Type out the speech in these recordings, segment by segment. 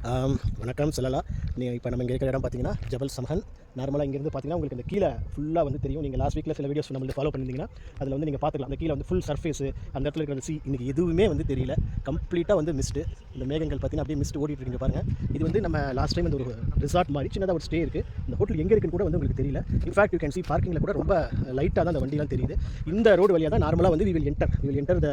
வணக்கம் சொல்லலாம். நீங்கள் இப்போ நம்ம இங்கே இருக்கிற இடம் பார்த்தீங்கன்னா ஜபல் சமஹன். நார்மலாக இங்கேருந்து பார்த்தீங்கன்னா உங்களுக்கு இந்த கீழே ஃபுல்லாக வந்து தெரியும். நீங்கள் லாஸ்ட் வீக்கில் சில வீடியோஸ் நம்மளுக்கு ஃபாலோ பண்ணியிருந்தீங்கன்னா அதில் வந்து நீங்கள் பார்த்துக்கலாம். அந்த கீழே வந்து ஃபுல் சர்ஃபேஸு, அந்த இடத்துல இருக்கிற சி இன்றைக்கி எதுவுமே வந்து தெரியல. கம்ப்ளீட்டாக வந்து மிஸ்ட்டு. இந்த மேகங்கள் பார்த்தீங்கன்னா அப்படியே மிஸ்ட் ஓடிட்டு இருக்கீங்க பாருங்கள். இது வந்து நம்ம லாஸ்ட் டைம் வந்து ஒரு ரிசார்ட் மாதிரி சின்னதாக ஒரு ஸ்டே இருக்குது. இந்த ஹோட்டல் எங்கே இருக்குன்னு கூட வந்து உங்களுக்கு தெரியல. இன்ஃபேக்ட் யூ கேன் சி பார்க்கிங்கில் கூட ரொம்ப லைட்டாக தான் அந்த வண்டிலாம் தெரியுது. இந்த ரோடு வழியாக தான் நார்மலாக வந்து வி வில் என்டர் அந்த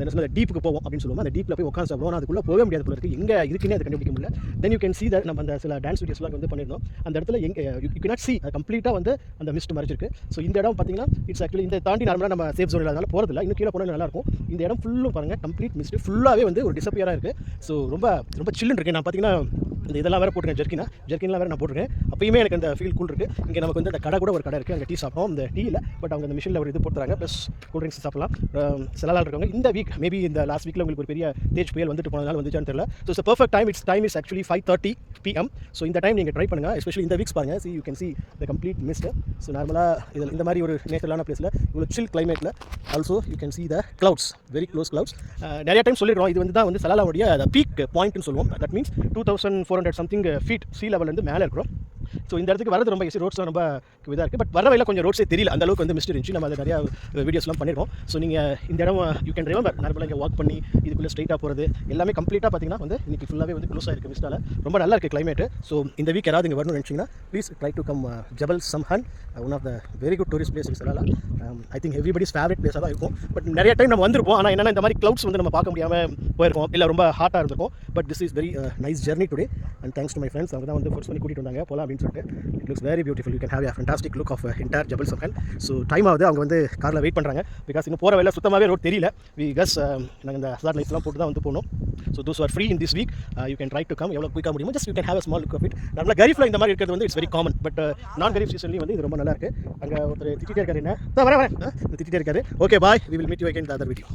என்ன சொல்ல டீப்புக்கு போவோம் அப்படின்னு சொல்லுவோம். அந்த டீப்பில் போய் உட்காந்து சாப்பிடுவோம். அதுக்குள்ளே போக முடியாது போல இருக்குது. எங்கே இருக்குன்னே அதை கண்டுபிடிக்க முடியல. Then you can see that நம்ம அந்த சில டான்ஸ் வீடியோஸ்லாம் வந்து பண்ணியிருந்தோம். அந்த இடத்துல யூ கேனாட் சி கம்ப்ளீட்டாக வந்து அந்த மிஸ்ட் மறைச்சிருக்கு. ஸோ இந்த இடம் பார்த்தீங்கன்னா இட்ஸ் ஆக்சுவலி இந்த தாண்டி நார்மலாக நம்ம சேஃப் ஜோன் இல்லாதனால போகிறதில்ல. இன்னும் கீழே போனால் நல்லாயிருக்கும். இந்த இடம் ஃபுல்லும் பாருங்கள் கம்ப்ளீட் மிஸ்ட் ஃபுல்லாகவே வந்து ஒரு டிசப்பியராக இருக்குது. ஸோ ரொம்ப ரொம்ப சில்லுன்னு இருக்குது. நான் பார்த்தீங்கன்னா இந்த இதெல்லாம் வேறு போட்டிருக்கேன், ஜெர்கின்லாம் வேறு நான் போட்டிருக்கேன். அப்பயுமே எனக்கு அந்த ஃபீல் கூல் இருக்குது. இங்கே நமக்கு வந்து அந்த கடை கூட ஒரு கடை இருக்குது. அங்கே டீ சாப்பிட்டோம். இந்த டீ இல்லை, பட் அவங்க அந்த மிஷினில் ஒரு இது போட்டுறாங்க. ப்ளஸ் கூல் ட்ரிங்க்ஸ் சாப்பிடலாம். சில நாள் இருக்கவங்க இந்த வீக் மேபி இந்த லாஸ்ட் வீக்கில் உங்களுக்கு ஒரு பெரிய தேஜ் புயல் வந்துட்டு போனதால் வந்துச்சான்னு தெரியல. So it's perfect time is actually 5:30 PM. So இந்த டைம் நீங்கள் ட்ரை பண்ணுங்கள். எஸ்பெஷலி இந்த வீக்ஸ் பாருங்கள். You can see the complete mist. So நார்மலாக இதில் இந்த மாதிரி ஒரு நேச்சுரலான பிளேஸில் இவ்வளோ சில் கிளைமேட்டில் also you can see the clouds, very close clouds. நிறைய டைம் சொல்லிடுறோம், இது வந்து தான் வந்து சலாலாவுடைய பீக் பாயிண்ட்னு சொல்லுவோம். That means 2400 something feet sea லெவலேருந்து மேலே இருக்கிறோம். ஸோ இந்த இடத்துக்கு வரது ரொம்ப ஈஸி. ரோட்ஸ்லாம் ரொம்ப இதாக இருக்குது. பட் வர வழியில் கொஞ்சம் ரோட்ஸே தெரியல. அந்த அளவுக்கு வந்து மிஸ்ட் இருந்துச்சு. நம்ம அதை நிறையா வீடியோஸ்லாம் பண்ணியிருக்கோம். ஸோ நீங்கள் இந்த இடம் யூ கேன் ரிமெம்பர் நார்மலாக இங்கே வாக் பண்ணி இதுக்குள்ளே ஸ்ட்ரைட்டாக போகிறது எல்லாமே கம்ப்ளீட்டாக பார்த்தீங்கன்னா வந்து இன்றைக்கி ஃபுல்லாகவே வந்து க்ளோஸ் ஆகிருக்கு மிஸ்டால். ரொம்ப நல்லா இருக்குது கிளைமேட்டு. ஸோ இந்த வீக் யாராவது இங்கே வரணும்னு நினச்சிங்கன்னா please try to come Jabal Samhan. One of the very good tourist place சொல்லலாம். ஐ திங்க் எவ்ரிபடிஸ் ஃபேவரட் பிளேஸாக தான் இருக்கும். பட் நிறைய டைம் நம்ம வந்திருப்போம். ஆனால் என்னென்னா இந்த மாதிரி க்ளவுட்ஸ் வந்து நம்ம பார்க்க முடியாமல் போயிருக்கோம், இல்லை ரொம்ப ஹாட்டாக இருந்திருக்கும். But this is very nice journey today and thanks to my friends. அவங்க தான் வந்து ஃபோர்ஸ் பண்ணி கூட்டிகிட்டு வந்தாங்க போகலாம் அப்படின்னு சொல்லிட்டு. It looks very beautiful. You can have a fantastic look of entire ஜபல் சம்ஹன். ஸோ டைம் ஆகுது. அவங்க வந்து காரில் வெயிட் பண்ணுறாங்க. பிகாஸ் இன்னும் போகிற வேலை சுத்தமாகவே ரோட் தெரியல. வி கஸ் நாங்கள் இந்த ஹசார்ட் லைட்ஸ்லாம் போட்டு தான் வந்து போகணும். So those are free in this week. You can try to come. எவ்வளோ குயிக்காக முடியுமோ just you can have a small look of it. நம்மள கரீஃபில் இந்த மாதிரி இருக்கிறது வந்து இட்ஸ் வெரி காமன். பட் நான் கரீஃப் சீசன்லேயும் வந்து இது ரொம்ப நல்லா இருக்குது. அங்கே ஒருத்தர் திட்டிகிட்டே இருக்காரு. என்ன வரேன் திட்டிகிட்டே இருக்காரு. Okay bye, we will meet you again the other video.